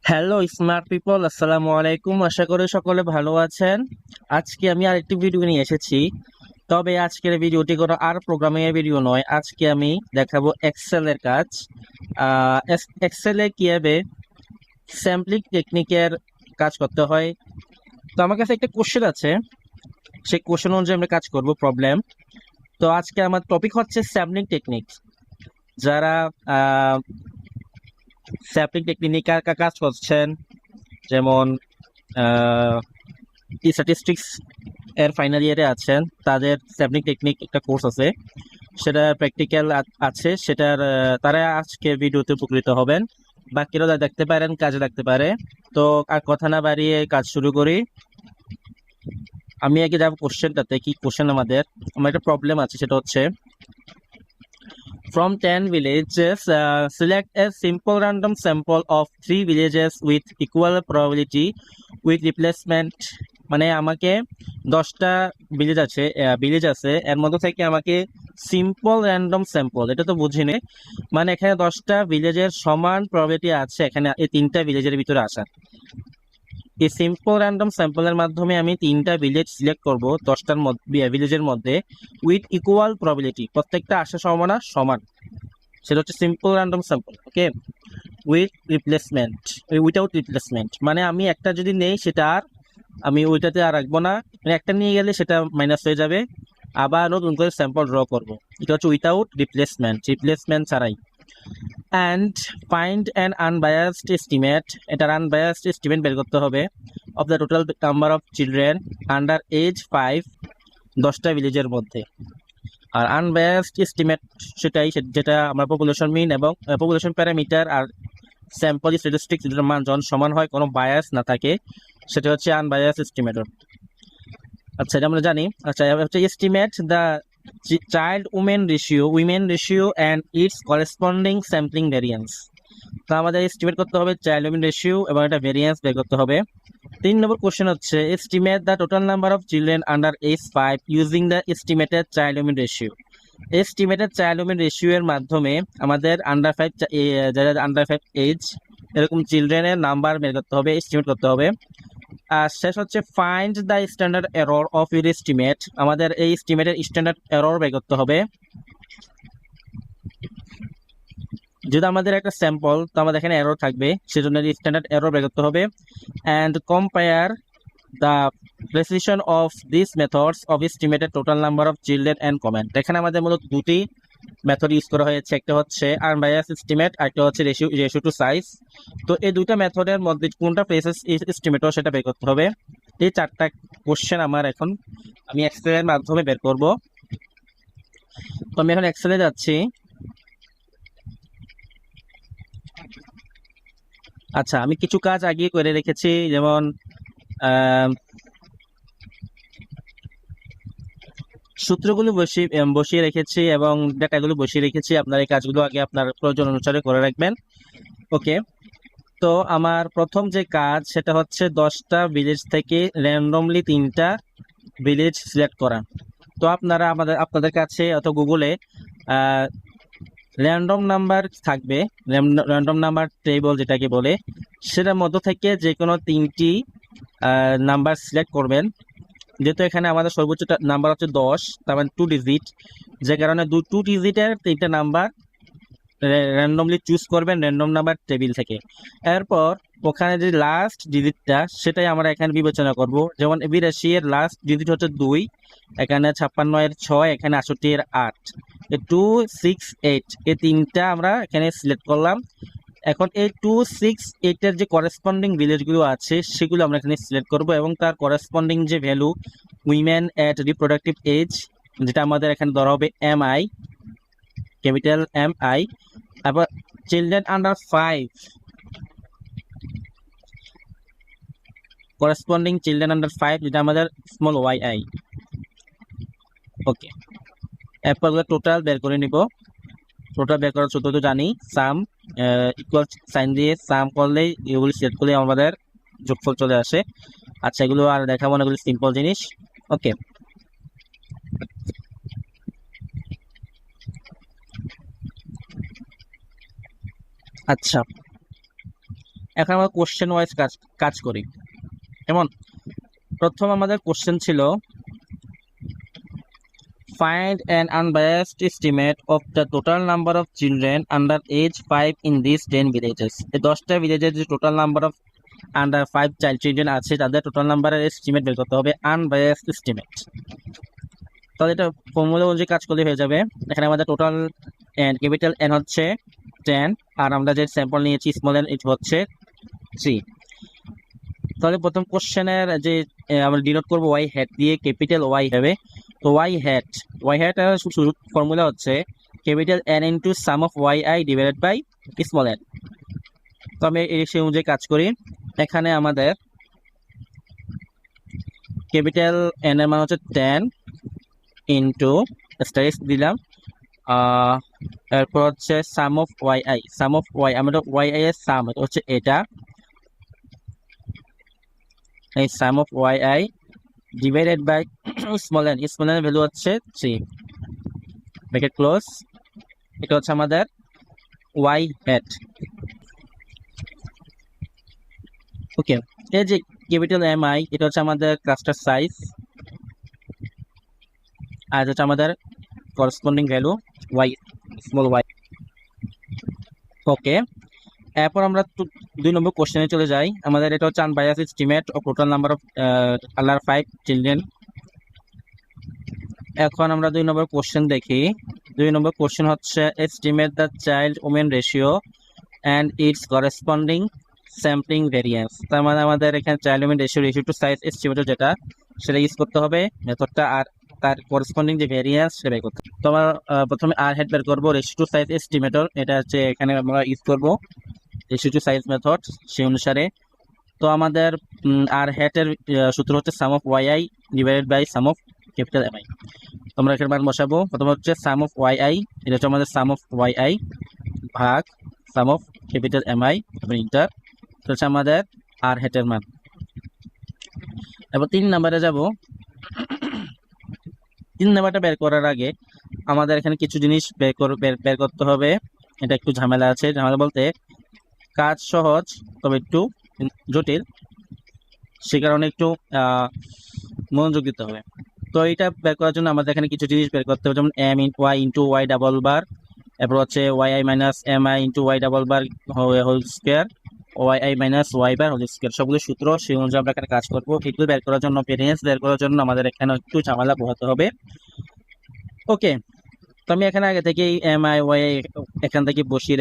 Hello smart people, আসসালামু আলাইকুম। আশা করি সকলে ভালো আছেন। আজকে আমি আরেকটি ভিডিও নিয়ে এসেছি। তবে আজকের ভিডিওটি কোনো আর প্রোগ্রামিং এর ভিডিও নয়। আজকে আমি দেখাবো এক্সেল এর কাজ। এক্সেলে কিভাবে স্যাম্পলিং টেকনিকের কাজ করতে হয়। তো আমার কাছে একটা কোশ্চেন আছে, সেই কোশ্চেন অনুযায়ী আমরা কাজ করব প্রবলেম। তো আজকে আমার টপিক হচ্ছে স্যাম্পলিং টেকনিক। যারা স্যাম্পলিং টেকনিক কাজ করছেন, যেমন স্ট্যাটিস্টিক্স এর ফাইনাল ইয়ারে আছেন, তাদের স্যাম্পলিং টেকনিক একটা কোর্স আছে, সেটা প্র্যাকটিক্যাল আছে, সেটার তারা আজকে ভিডিওতে উপকৃত হবেন। বাকিরা যা দেখতে পারেন কাজে লাগতে পারে। তো আর কথা না বাড়িয়ে কাজ শুরু করি। আমি আগে যাবো কোশ্চেনটাতে। কি কোশ্চেন আমাদের একটা প্রবলেম আছে, সেটা হচ্ছে from 10 villages, select a simple random sample of 3 villages with equal probability with replacement। মানে আমাকে 10টা ভিলেজ আছে, এর মধ্যে থেকে আমাকে সিম্পল র্যান্ডম স্যাম্পল, এটা তো বুঝিনি। মানে এখানে 10টা ভিলেজের সমান প্রবাবিলিটি আছে এখানে এই 3টা ভিলেজের ভিতরে আসা। এই সিম্পল র্যান্ডম স্যাম্পলের মাধ্যমে আমি 3টা ভিলেজ সিলেক্ট করব 10টার ভিলেজের মধ্যে উইথ ইকুয়াল প্রবাবিলিটি, প্রত্যেকটা আসার সম্ভাবনা সমান। সেটা হচ্ছে simple random sample. Okay, with replacement, without replacement, মানে আমি একটা যদি নেই সেটা আর আমি ওইটাতে আর রাখবো না। মানে একটা নিয়ে গেলে সেটা মাইনাস হয়ে যাবে, আবার নতুন করে স্যাম্পল ড্র করব। এটা হচ্ছে উইথাউট রিপ্লেসমেন্ট ছাড়াই। And find an unbiased estimate, এটার আনবায়াসড এস্টিমেট বের করতে হবে of the total number of children under age 5 10টা ভিলেজের মধ্যে। আর আনবায়াসড এস্টিমেট সেটাই, যেটা আমরা পপুলেশন মিন এবং পপুলেশন প্যারামিটার আর স্যাম্পল স্ট্যাটিস্টিক্স যেটার মান যখন সমান হয়, কোনো বায়াস না থাকে, সেটা হচ্ছে আনবায়াসড এস্টিমেটর। আচ্ছা, এটা আমরা জানি। আচ্ছা, এবার হচ্ছে estimate the child women ratio and its corresponding sampling variance. তো আমাদের এস্টিমেট করতে হবে চাইল্ড উইমেন রেশিও এবং এটা ভ্যারিয়েন্স বের করতে হবে। 3 নম্বর কোশ্চেন হচ্ছে estimate the total number of children under age 5 using the estimated child women ratio. Estimated child women ratio এর মাধ্যমে আমাদের যারা আন্ডার 5 এজ এরকম চিলড্রেনের নাম্বার বের করতে হবে, এস্টিমেট করতে হবে। আর শেষ হচ্ছে find the standard error of your estimate, আমাদের এই এস্টিমেটের স্ট্যান্ডার্ড এরর বের করতে হবে। যদি আমাদের একটা স্যাম্পল, তো আমাদের এখানে এরর থাকবে, সেজন্য স্ট্যান্ডার্ড এরর বের করতে হবে। And compare the precision of this methods of estimated total number of children and comment. এখানে আমাদের মূলত দুটি মেথড ইউজ করা হয়েছে, একটা হচ্ছে আনবায়াস এস্টিমেট আর একটা হচ্ছে রেশিও টু সাইজ। তো এই দুইটা মেথডের মধ্যে কোনটা প্রেসিস এস্টিমেটর সেটা বের করতে হবে। এই 4টা কোশ্চেন আমি এক্সেলের মাধ্যমে বের করব। তো আমি এখন এক্সেলে যাচ্ছি। আচ্ছা, আমি কিছু কাজ আগে করে রেখেছি, যেমন সূত্রগুলো বসিয়ে রেখেছি এবং ডেটাগুলো বসিয়ে রেখেছি। আপনার এই কাজগুলো আগে আপনার প্রয়োজন অনুসারে করে রাখবেন। ওকে, তো আমার প্রথম যে কাজ সেটা হচ্ছে 10টা ভিলেজ থেকে র্যান্ডমলি 3টা ভিলেজ সিলেক্ট করা। তো আপনাদের কাছে অথবা গুগলে র্যান্ডম নাম্বার থাকবে, র্যান্ডম নাম্বার টেবল যেটাকে বলে, সেটার মধ্য থেকে যে কোনো 3টি নাম্বার সিলেক্ট করবেন। যেহেতু এখানে আমাদের সর্বোচ্চ নাম্বার হচ্ছে 10, তার মানে 2 ডিজিট, যে কারণে 2 ডিজিটের 3টা নাম্বার র্যান্ডমলি চুজ করবেন র্যান্ডম নাম্বার টেবিল থেকে। এরপর ওখানে যে লাস্ট ডিজিটটা সেটাই আমরা এখানে বিবেচনা করব। যেমন 82 এর লাস্ট ডিজিট হচ্ছে 2, এখানে 56 এর 6, এখানে 68 এর 8, 268, এই 3টা আমরা এখানে সিলেক্ট করলাম। এখন এই 268 এর যে করেসপন্ডিং ভিলেজগুলো আছে সেগুলো আমরা এখানে সিলেক্ট করব এবং তার করেসপন্ডিং যে ভ্যালু উইমেন এট রিপ্রোডাক্টিভ এজ, যেটা আমাদের এখানে ধরা হবে MI, ক্যাপিটাল MI। তারপর children under 5, corresponding children under 5, যেটা আমাদের স্মল YI। ওকে, এরপর টোটাল বের করে নিব। টোটাল বের করার সূত্র তো জানি, সাম ইকুয়াল সাইন দিয়ে সাম করলেই এগুলি সেট করলে আমাদের যোগফল চলে আসে। আচ্ছা, এগুলো আর দেখাবো না, এগুলো সিম্পল জিনিস। ওকে, আচ্ছা, এখন আমরা কোশ্চেন ওয়াইজ কাজ করি। যেমন প্রথম আমাদের কোশ্চেন ছিল find an unbiased estimate of the total number of children under age 5 in these 10 villages. এই 10টা ভিলেজের যে total number of under 5 child children আছে তাদের টোটাল নাম্বারের এস্টিমেট বের করতে হবে, আনবায়াসড এস্টিমেট। তাহলে এটা ফর্মুলা অনুযায়ী কাজ করলে হয়ে যাবে। এখানে আমাদের টোটাল ক্যাপিটাল এন হচ্ছে 10, আর আমরা যে স্যাম্পল নিয়েছি স্মল এন এটা হচ্ছে 3। তাহলে প্রথম কোশ্চেনের যে আমরা ডিনোট করব ওয়াই হ্যাট দিয়ে, ক্যাপিটাল ওয়াই হবে। তো ওয়াই হ্যাট ফর্মুলা হচ্ছে capital N into sum of Y I divided by small N. তো আমি সেই অনুযায়ী কাজ করি। এখানে আমাদের ক্যাপিটাল এন এর মান হচ্ছে 10 ইন্টু স্টাইস দিলাম, এরপর হচ্ছে sum of Y I, sum of Y আমরা ওয়াই আই এর সাম হচ্ছে এটা, এই sum of Y I divided by small N, small N value হচ্ছে 3 ব্র্যাকেট ক্লোজ। এটা হচ্ছে আমাদের ওয়াই হ্যাট। ওকে, এই যে ক্যাপিটাল এম আই এটা হচ্ছে আমাদের ক্লাস্টার সাইজ, আর হচ্ছে আমাদের corresponding value Y, small Y. Okay, এরপর আমরা 2 নম্বর কোশ্চেনে চলে যাই। আমাদের এটা হচ্ছে unbiased estimate of total number of under 5 children. এখন আমরা 2 নম্বর কোশ্চেন দেখি। 2 নম্বর কোশ্চেন হচ্ছে estimate the child women ratio and its corresponding sampling variance. তার মানে আমাদের এখানে child women ratio to size estimator যেটা সেটা ইউজ করতে হবে মেথডটা, আর তার করেসপন্ডিং যে ভেরিয়েন্স সেটা বের করতে হবে। তো আমরা প্রথমে আর হেড বের করবো, রেশিও টু সাইজ এস্টিমেটর, এটা হচ্ছে এখানে আমরা ইউজ করবো রেশিও টু সাইজ মেথড সেই অনুসারে। তো আমাদের আর হেডের সূত্র হচ্ছে sum of Y I divided by sum of capital M I. তোমরা এখানে মান বসাবো। প্রথমে হচ্ছে সাম অফ ওয়াই আই, এটা হচ্ছে আমাদের সাম অফ ওয়াই আই ভাগ সাম অফ ক্যাপিটাল এম আই এবং ইন্টার, এটা হচ্ছে আমাদের আর হেডের মান। এবার 3 নাম্বারে যাব। 3 নাম্বারটা বের করার আগে আমাদের এখানে কিছু জিনিস বের করতে হবে। এটা একটু ঝামেলা আছে, ঝামেলা বলতে কাজ সহজ তবে একটু জটিল, সে কারণে একটু মনোযোগ দিতে হবে। তো এটা বের করার জন্য আমাদের এখানে কিছু জিনিস বের করতে হবে, যেমন M into Y double bar, এরপর হচ্ছে Y I minus M I into Y double bar whole square, Y I minus Y bar whole square, সবগুলো সূত্র সেই অনুযায়ী আমরা এখানে কাজ করবো। এগুলো বের করার জন্য, ভেরিয়েন্স বের করার জন্য আমাদের এখানে একটু ঝামেলা পোহাতে হবে। ওকে, তো আমি এখানে আগে থেকেই এম আই ওয়াই এখান থেকে বসিয়ে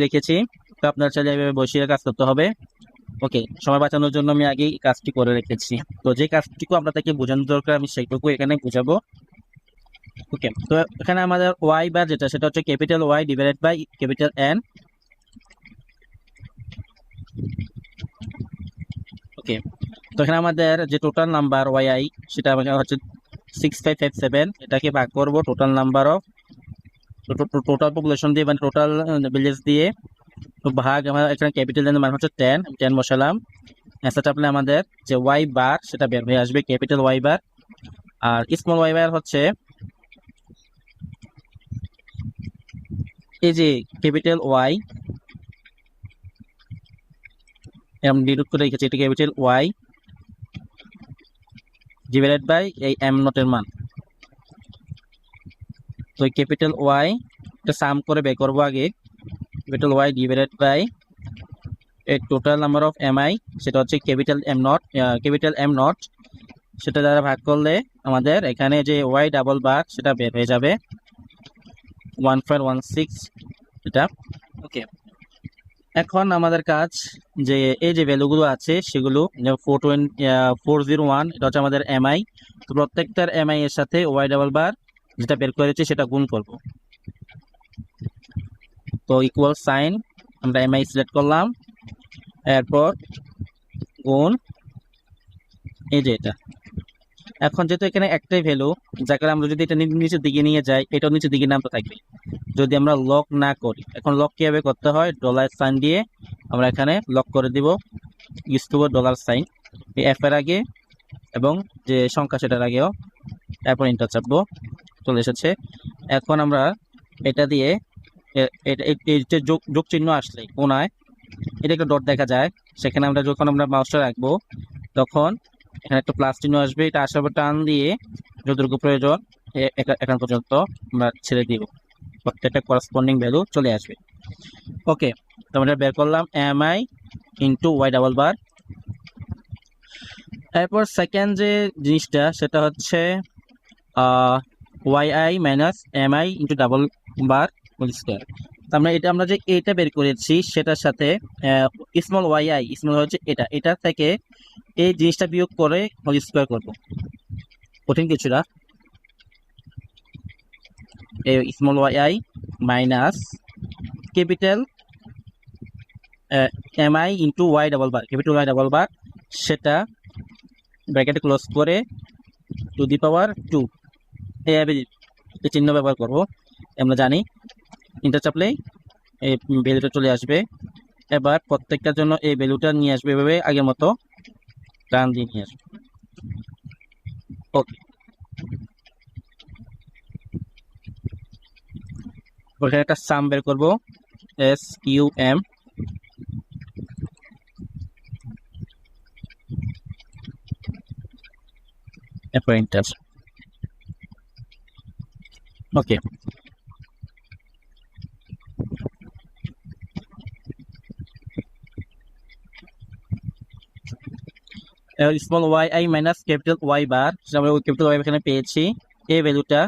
রেখেছি। তো আপনার চাইলে এভাবে বসিয়ে কাজ করতে হবে। ওকে, সময় বাঁচানোর জন্য আমি আগেই কাজটি করে রেখেছি। তো যে কাজটুকু আপনাদেরকে বোঝানোর দরকার আমি সেইটুকু এখানে বুঝাবো। ওকে, তো এখানে আমাদের ওয়াই বার যেটা সেটা হচ্ছে capital Y divided by capital N. Okay, তো এখানে আমাদের যে টোটাল নাম্বার ওয়াই আই সেটা আমাদের হচ্ছে 6557, এটাকে ভাগ করব total number of total population দিয়ে, মানে টোটাল ভিলেজ দিয়ে। তো ভাগ আমার এখানে ক্যাপিটাল এন মান হচ্ছে 10 বসালাম। অ্যান্সার চাপলে আমাদের যে ওয়াই বার সেটা বের হয়ে আসবে, ক্যাপিটাল ওয়াই বার। আর স্মল ওয়াই বার হচ্ছে এই যে ক্যাপিটাল ওয়াই আমি ডিনোট করে রেখেছি, এটা ক্যাপিটাল ওয়াই ডিভাইডেড বাই এই এম নটের মান। তো ক্যাপিটাল ওয়াই এটা সাম করে বের করবো আগে, ক্যাপিটাল ওয়াই ডিভাইডেড বাই এই total number of M I সেটা হচ্ছে ক্যাপিটাল এম নট, সেটা দ্বারা ভাগ করলে আমাদের এখানে যে ওয়াই ডাবল বার সেটা বের হয়ে যাবে 1416 এটা। ওকে, এখন আমাদের কাজ যে এই যে ভ্যালুগুলো আছে সেগুলো 401 এটা হচ্ছে আমাদের এমআই। তো প্রত্যেকটার এমআই এর সাথে ওয়াই ডাবল বার যেটা বের করেছি সেটা গুণ করব। তো ইকুয়াল সাইন আমরা এমআই সিলেক্ট করলাম, এরপর গুণ এই যে এটা। এখন যেহেতু এখানে একটাই ভ্যালু, যার কারণে আমরা যদি এটা নিচের দিকে নিয়ে যাই এটাও নিচের দিকে নামতে থাকবে যদি আমরা লক না করি। এখন লক কিভাবে করতে হয়, ডলার সাইন দিয়ে আমরা এখানে লক করে দিব, ইউজ করবো ডলার সাইন এই এফ এর আগে এবং যে সংখ্যা সেটার আগেও, এরপর ইন্টার চাপবো, চলে এসেছে। এখন আমরা এটা দিয়ে এই যে যোগ যোগ চিহ্ন আসলে কোনায় এটা একটা ডট দেখা যায়, সেখানে আমরা যখন আমরা মাউসটা রাখবো তখন এখানে একটা প্লাস চিহ্ন আসবে, এটা আসার পর টান দিয়ে যতটুকু প্রয়োজন এখান পর্যন্ত আমরা ছেড়ে দিব, প্রত্যেকটা করসপন্ডিং ভ্যালু চলে আসবে। ওকে, তো আমরা বের করলাম M I into Y double bar. এরপর সেকেন্ড যে জিনিসটা সেটা হচ্ছে Y I minus M I into double bar whole square. আমরা আমরা যে এটা বের করেছি সেটার সাথে স্মল ওয়াই আই স্মল হচ্ছে এটা থেকে এই জিনিসটা বিয়োগ করে হোল স্কোয়ার করবো, কঠিন কিছুটা। Small Y I minus capital M I into Y double bar, capital Y double bar, সেটা ব্র্যাকেটে ক্লোজ করে টু দি পাওয়ার 2 এইভাবে চিহ্ন ব্যবহার করব। আমরা জানি ইন্টার চাপলেই এই ভ্যালুটা চলে আসবে। এবার প্রত্যেকটার জন্য এই ভ্যালুটা নিয়ে আসবে, এভাবে আগের মতো টান দিয়ে নিয়ে আসবে। ওকে, ওখানে একটা সাম বের করবো, SUM, এরপর enter. Okay, small Y I minus capital Y bar, আমরা ওই ক্যাপিটাল ওয়াই এখানে পেয়েছি, এই ভ্যালুটা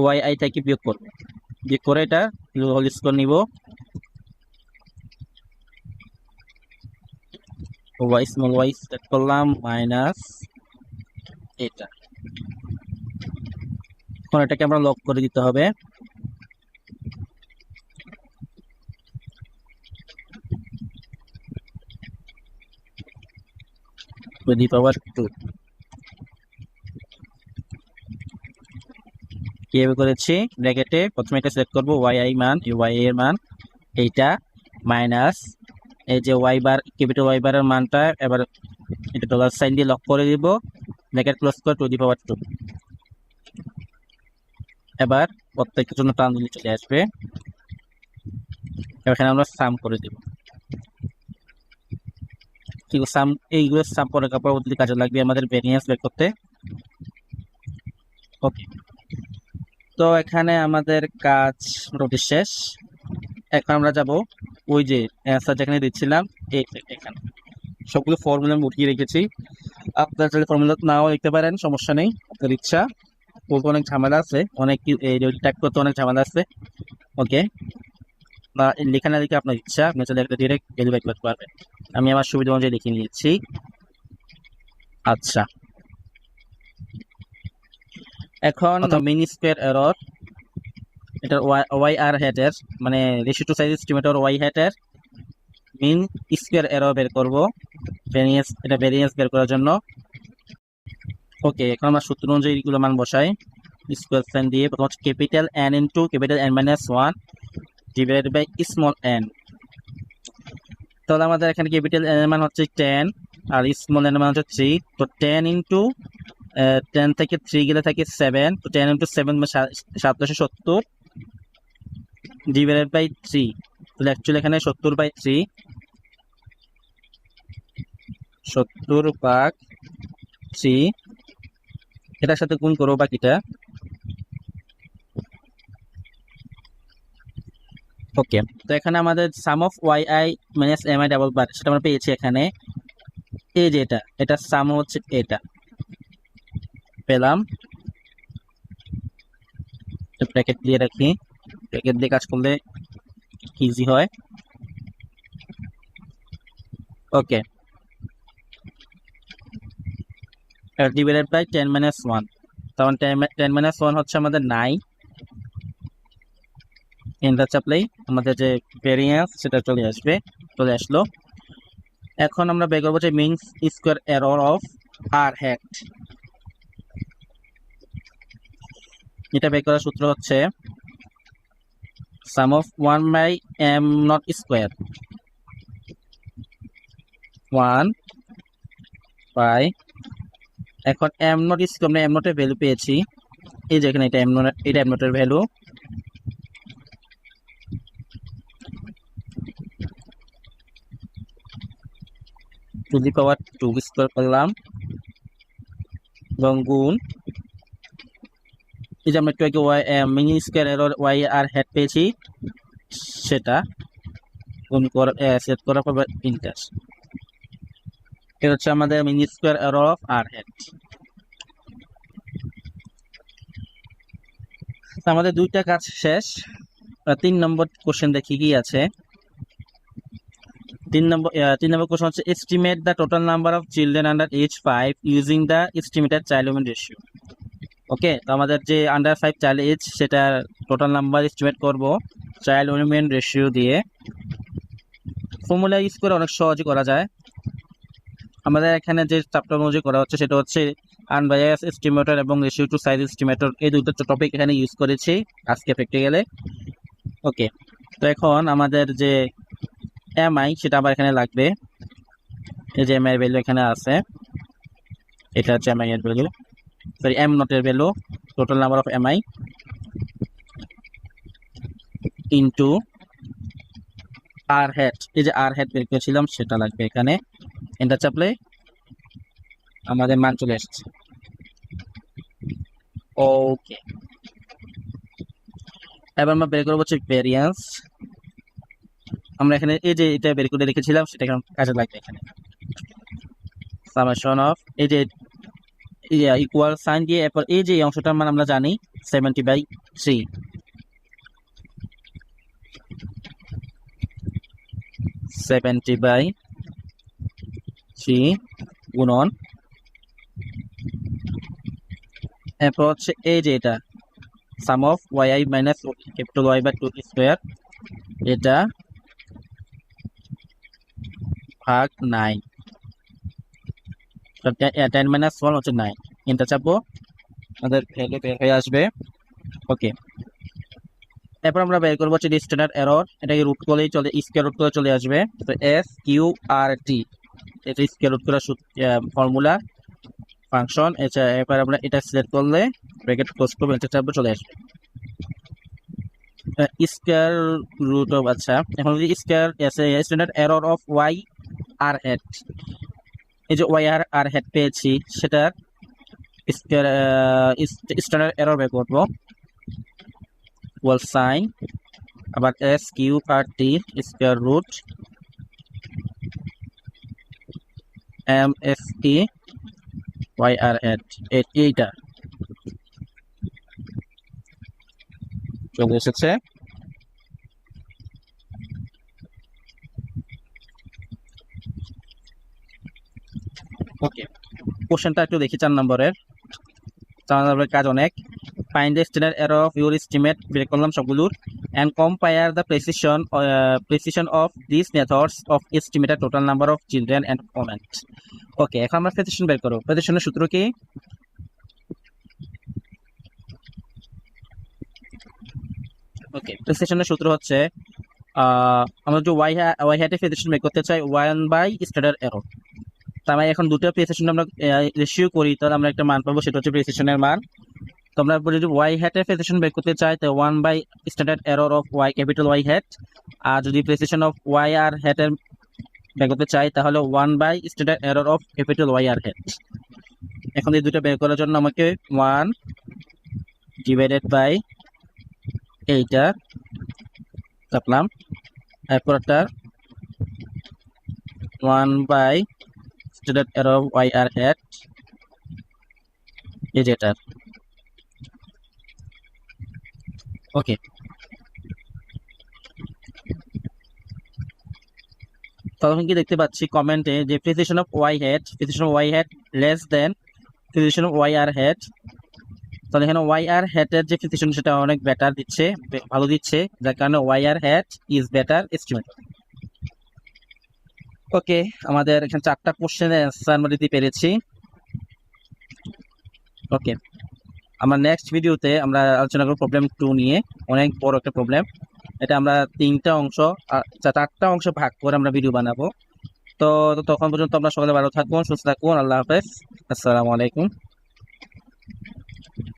ওয়াই আই থেকে বিয়োগ করবো, বিয়োগ করে এটা হোল স্কোয়ার নিব, ওয়াই স্মল ওয়াই সেট করলাম মাইনাস এটা। এখন এটাকে আমরা লক করে দিতে হবে, টু দি পাওয়ার 2 কিভাবে করেছি, ব্র্যাকেটে প্রথমে এটা সিলেক্ট করবো ওয়াই আই মান, ওয়াই এর মান এইটা, মাইনাস এই যে ওয়াই বার ক্যাপিটাল ওয়াই বারের মানটা, এবার এটা ডলার সাইন দিয়ে লক করে দিব, ব্র্যাকেট ক্লোজ করে টু দি পাওয়ার 2। এবার প্রত্যেকটার জন্য টান দিলে চলে আসবে, এখানে আমরা সাম করে দিব। ঠিক আছে, সাম এইগুলো সাম পরে পরবর্তী কাজে লাগবে আমাদের ভেরিয়েন্স বের করতে। ওকে, তো এখানে আমাদের কাজ মোটামুটি শেষ। এখন আমরা যাব ওই যে অ্যান্সার যেখানে দিচ্ছিলাম এখানে সবগুলো ফর্মুলা আমি উঠিয়ে রেখেছি, আপনার চাইলে ফর্মুলা নাও লিখতে পারেন, সমস্যা নেই, আপনার ইচ্ছা। বলতে অনেক ঝামেলা আছে, অনেক টাইপ করতে অনেক ঝামেলা আছে। ওকে, বা লেখা না লিখে আপনার ইচ্ছা, আপনি চাইলে একটা ডিরেক্ট ভ্যালু বের করতে পারবেন। আমি আমার সুবিধা অনুযায়ী লিখে নিয়েছি। আচ্ছা, এখন মিন স্কোয়ার এরর, এটা ওয়াই আর হেডের মানে ratio to size estimator Y হেডের মিন স্কোয়ার এরর বের করব, ভেরিয়েন্স, এটা ভেরিয়েন্স বের করার জন্য। ওকে, এখন আমরা সূত্র অনুযায়ী এগুলো মান বসাই, স্কোয়ার সাইন দিয়ে প্রথম হচ্ছে capital N into capital N minus 1 divided by small N. তাহলে আমাদের এখানে ক্যাপিটাল এন এর মান হচ্ছে 10 আর স্মল এন এর মান হচ্ছে 3, তো 10 ইন্টু 10 থেকে 3 গেলে থাকে 7, তো 10 ইন্টু 7 770 ডিভাইডেড বাই 3, তাহলে অ্যাকচুয়ালি এখানে 70 বাই 3, 70 ভাগ 3, এটার সাথে গুণ করবো বাকিটা। ওকে, তো এখানে আমাদের sum of Y I minus M I double bar সেটা আমরা পেয়েছি এখানে, এই যে এটা সাম হচ্ছে এটা পেলাম, ব্র্যাকেট দিয়ে রাখি, ব্র্যাকেট দিয়ে কাজ করলে ইজি হয়। ওকে, ডিভাইডেড বাই 10 মাইনাস 1, তখন 10 মাইনাস 1 হচ্ছে আমাদের 9, এন্টার চাপলেই আমাদের যে ভেরিয়েন্স সেটা চলে আসলো। এখন আমরা বের করবো যে mean square error of R hat, এটা বের করার সূত্র হচ্ছে sum of 1 by M not square, 1 by, এখন এম নট স্কোয়ার আমরা এম নটের ভ্যালু পেয়েছি, এই যে এখানে এটা এম নটের ভ্যালু, টু দি পাওয়ার 2 স্কোয়ার করলাম এবং গুণ এই যে আমরা একটু আগে mean square error Y R hat পেয়েছি সেটা গুণ করে সেট করার পর ইন্টার। এটা হচ্ছে আমাদের mean square error of R hat. আমাদের দুইটা কাজ শেষ। 3 নম্বর কোশ্চেন দেখি কি আছে। 3 নম্বর কোশ্চেন হচ্ছে estimate the total number of children under age 5 using the estimated child women ratio. Okay, তো আমাদের যে আন্ডার 5 চাইল্ড এজ সেটা টোটাল নাম্বার এস্টিমেট করব চাইল্ড উইমেন রেশিও দিয়ে। ফর্মুলা ইউজ করে অনেক সহজে করা যায়। আমাদের এখানে যে চ্যাপ্টার অনুযায়ী করা হচ্ছে সেটা হচ্ছে আনবায়াস এস্টিমেটর এবং রেশিও টু সাইজ এস্টিমেটর, এই দুটো টপিক এখানে ইউজ করেছি আজকে প্র্যাকটিক্যালে। ওকে, তো এখন আমাদের যে এমআই সেটা আবার এখানে লাগবে। এই যে এমআই এর ভ্যালু এখানে আছে, এটা হচ্ছে এমআই এর ভ্যালু, সরি এম নট এর value, total number of M I into R hat. এই যে আর হেড বের করেছিলাম সেটা লাগবে এখানে। এন্টার চাপলে আমাদের মান চলে আসছে। ওকে, এবার আমরা বের করবো হচ্ছে ভেরিয়েন্স। আমরা এখানে এই যে এটা বের করে রেখেছিলাম সেটা এখন কাজে লাগবে এখানে। সামেশন অফ এই যে ইকুয়াল সাইন দিয়ে এরপর এই যে অংশটার মান আমরা জানি 70/3, 70/3 গুণন এরপর হচ্ছে এই যে এটা sum of Y minus capital Y by 2 square, এটা ভাগ 9, 10 মাইনাস 1 হচ্ছে 9। এটা চাপবো, আমাদের ভ্যালু বের হয়ে আসবে। ওকে, এরপর আমরা বের করবো হচ্ছে স্ট্যান্ডার্ড এরর, এটাকে রুট করলেই চলে, স্কয়ার রুট করে চলে আসবে। তো এস কিউ আর টি, এটা স্কয়ার রুট করা ফর্মুলা ফাংশন। এরপর আমরা এটা সিলেক্ট করলে ব্র্যাকেট ক্লোজ করবো, এটা চাপবো, চলে আসবে স্কয়ার রুট অফ। আচ্ছা, এখন যদি square standard error of Y R hat, এই যে ওয়াই আর হেড পেয়েছি সেটার স্কয়ার স্ট্যান্ডার্ড এরর বের করবো। ওয়াল সাইন আবার S Q R T square root M S T Y R hat, এইটা চলে এসেছে। ওকে, কোশ্চেনটা একটু দেখি 4 নম্বরের। 4 নম্বরের কাজ অনেক। Find the standard error of your estimate, বের করলাম সবগুলোর, and compare the precision of these methods of estimated total number of children and comment. ওকে, এখন আমরা প্রেসিশন বের করব। প্রেসিশনের সূত্র কি? ওকে, প্রেসিশনের সূত্র হচ্ছে আমরা যে ওয়াই হ্যাটে প্রেসিশন বের করতে চাই 1 / স্ট্যান্ডার্ড এরর। তার মানে এখন দুটো প্রেসিশন আমরা রেশিও করি, তাহলে আমরা একটা মান পাবো, সেটা হচ্ছে প্রেসিশনের মান। তো আমরা যদি ওয়াই হ্যাটের প্রেসিশন বের করতে চাই তো 1 / standard error of Y capital Y hat, আর যদি প্রেসিশন অফ ওয়াই আর হ্যাটের বের করতে চাই তাহলে 1 / standard error of capital Y R hat. এখন এই দুটো বের করার জন্য আমাকে 1 / এইটা চাপলাম, এরপরটা 1 / standard error of Y R hat, এই যেটা। ওকে, তখন কি দেখতে পাচ্ছি কমেন্টে যে precision of Y hat less than precision of Y R hat. তাহলে এখানে ওয়াই আর হ্যাটের যে প্রেসিশন সেটা অনেক বেটার দিচ্ছে, ভালো দিচ্ছে, যার কারণে Y R hat is better estimate. Okay, আমাদের এখানে 4টা কোশ্চেনের অ্যান্সার আমরা দিতে পেরেছি। ওকে, আমরা নেক্সট ভিডিওতে আমরা আলোচনা করব প্রবলেম 2 নিয়ে, অনেক বড় একটা প্রবলেম। এটা আমরা 3টা অংশ 4টা অংশ ভাগ করে আমরা ভিডিও বানাবো। তো তখন পর্যন্ত আমরা সকলে ভালো থাকুন, সুস্থ থাকুন, আল্লাহ হাফেজ, আসসালামু আলাইকুম।